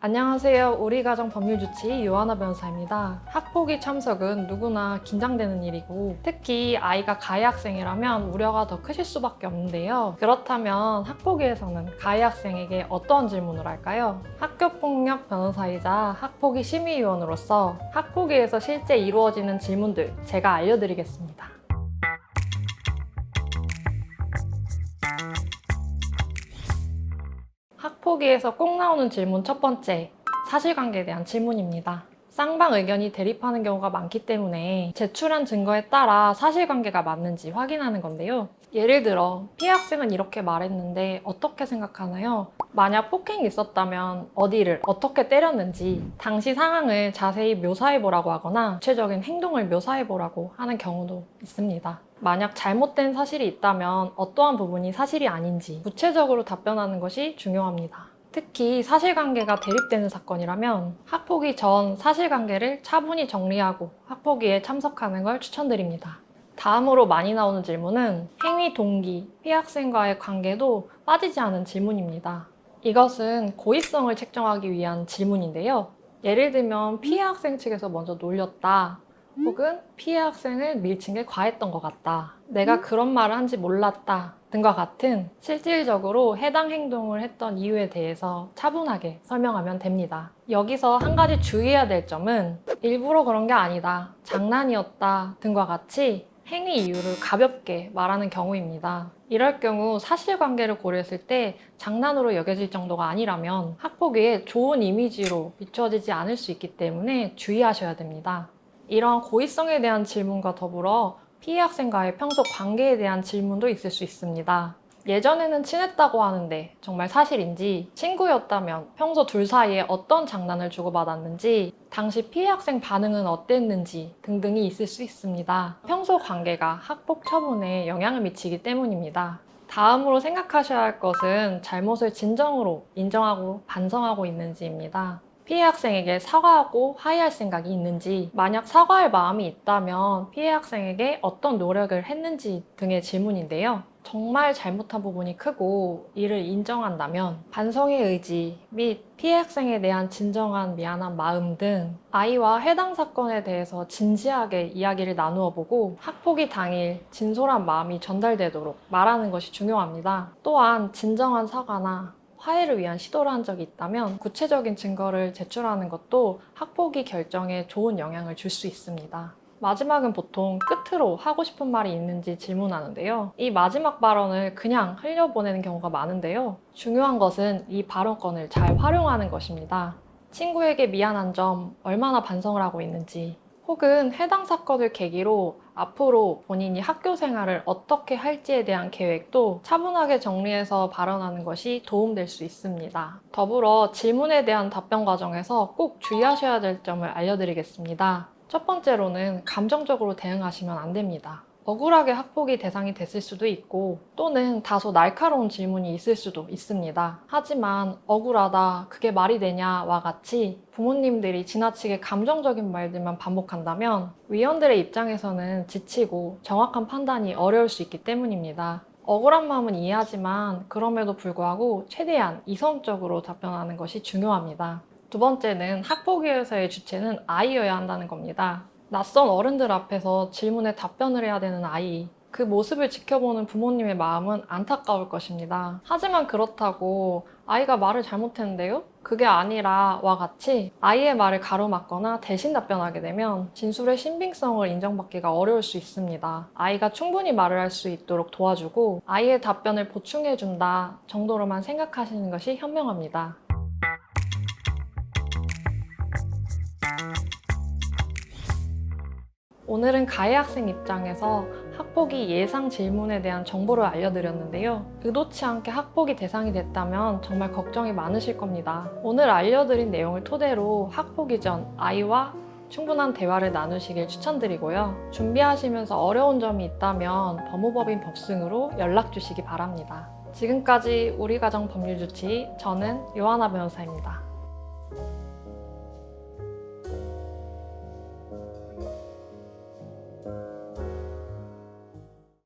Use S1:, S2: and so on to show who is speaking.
S1: 안녕하세요. 우리 가정 법률주치 요하나 변호사입니다. 학폭위 참석은 누구나 긴장되는 일이고 특히 아이가 가해 학생이라면 우려가 더 크실 수밖에 없는데요. 그렇다면 학폭위에서는 가해 학생에게 어떤 질문을 할까요? 학교폭력 변호사이자 학폭위 심의위원으로서 학폭위에서 실제 이루어지는 질문들 제가 알려드리겠습니다. 학폭위에서 꼭 나오는 질문 첫 번째, 사실관계에 대한 질문입니다. 쌍방 의견이 대립하는 경우가 많기 때문에 제출한 증거에 따라 사실관계가 맞는지 확인하는 건데요. 예를 들어 피해 학생은 이렇게 말했는데 어떻게 생각하나요? 만약 폭행이 있었다면 어디를 어떻게 때렸는지 당시 상황을 자세히 묘사해보라고 하거나 구체적인 행동을 묘사해보라고 하는 경우도 있습니다. 만약 잘못된 사실이 있다면 어떠한 부분이 사실이 아닌지 구체적으로 답변하는 것이 중요합니다. 특히 사실관계가 대립되는 사건이라면 학폭위 전 사실관계를 차분히 정리하고 학폭위에 참석하는 걸 추천드립니다. 다음으로 많이 나오는 질문은 행위 동기, 피해 학생과의 관계도 빠지지 않은 질문입니다. 이것은 고의성을 책정하기 위한 질문인데요. 예를 들면 피해 학생 측에서 먼저 놀렸다, 혹은 피해 학생을 밀친 게 과했던 것 같다, 내가 그런 말을 한지 몰랐다 등과 같은 실질적으로 해당 행동을 했던 이유에 대해서 차분하게 설명하면 됩니다. 여기서 한 가지 주의해야 될 점은 일부러 그런 게 아니다, 장난이었다 등과 같이 행위 이유를 가볍게 말하는 경우입니다. 이럴 경우 사실관계를 고려했을 때 장난으로 여겨질 정도가 아니라면 학폭위에 좋은 이미지로 비춰지지 않을 수 있기 때문에 주의하셔야 됩니다. 이러한 고의성에 대한 질문과 더불어 피해 학생과의 평소 관계에 대한 질문도 있을 수 있습니다. 예전에는 친했다고 하는데 정말 사실인지, 친구였다면 평소 둘 사이에 어떤 장난을 주고받았는지, 당시 피해 학생 반응은 어땠는지 등등이 있을 수 있습니다. 평소 관계가 학폭 처분에 영향을 미치기 때문입니다. 다음으로 생각하셔야 할 것은 잘못을 진정으로 인정하고 반성하고 있는지입니다. 피해 학생에게 사과하고 화해할 생각이 있는지, 만약 사과할 마음이 있다면 피해 학생에게 어떤 노력을 했는지 등의 질문인데요. 정말 잘못한 부분이 크고 이를 인정한다면 반성의 의지 및 피해 학생에 대한 진정한 미안한 마음 등 아이와 해당 사건에 대해서 진지하게 이야기를 나누어 보고 학폭위 당일 진솔한 마음이 전달되도록 말하는 것이 중요합니다. 또한 진정한 사과나 화해를 위한 시도를 한 적이 있다면 구체적인 증거를 제출하는 것도 학폭위 결정에 좋은 영향을 줄 수 있습니다. 마지막은 보통 끝으로 하고 싶은 말이 있는지 질문하는데요. 이 마지막 발언을 그냥 흘려보내는 경우가 많은데요. 중요한 것은 이 발언권을 잘 활용하는 것입니다. 친구에게 미안한 점, 얼마나 반성을 하고 있는지, 혹은 해당 사건을 계기로 앞으로 본인이 학교 생활을 어떻게 할지에 대한 계획도 차분하게 정리해서 발언하는 것이 도움될 수 있습니다. 더불어 질문에 대한 답변 과정에서 꼭 주의하셔야 될 점을 알려드리겠습니다. 첫 번째로는 감정적으로 대응하시면 안 됩니다. 억울하게 학폭위 대상이 됐을 수도 있고 또는 다소 날카로운 질문이 있을 수도 있습니다. 하지만 억울하다, 그게 말이 되냐와 같이 부모님들이 지나치게 감정적인 말들만 반복한다면 위원들의 입장에서는 지치고 정확한 판단이 어려울 수 있기 때문입니다. 억울한 마음은 이해하지만 그럼에도 불구하고 최대한 이성적으로 답변하는 것이 중요합니다. 두 번째는 학폭위에서의 주체는 아이여야 한다는 겁니다. 낯선 어른들 앞에서 질문에 답변을 해야 되는 아이, 그 모습을 지켜보는 부모님의 마음은 안타까울 것입니다. 하지만 그렇다고 아이가 말을 잘못했는데요? 그게 아니라 와 같이 아이의 말을 가로막거나 대신 답변하게 되면 진술의 신빙성을 인정받기가 어려울 수 있습니다. 아이가 충분히 말을 할 수 있도록 도와주고 아이의 답변을 보충해준다 정도로만 생각하시는 것이 현명합니다. 오늘은 가해 학생 입장에서 학폭위 예상 질문에 대한 정보를 알려드렸는데요. 의도치 않게 학폭위 대상이 됐다면 정말 걱정이 많으실 겁니다. 오늘 알려드린 내용을 토대로 학폭위 전 아이와 충분한 대화를 나누시길 추천드리고요. 준비하시면서 어려운 점이 있다면 법무법인 법승으로 연락 주시기 바랍니다. 지금까지 우리 가정 법률주치, 저는 요하나 변호사입니다.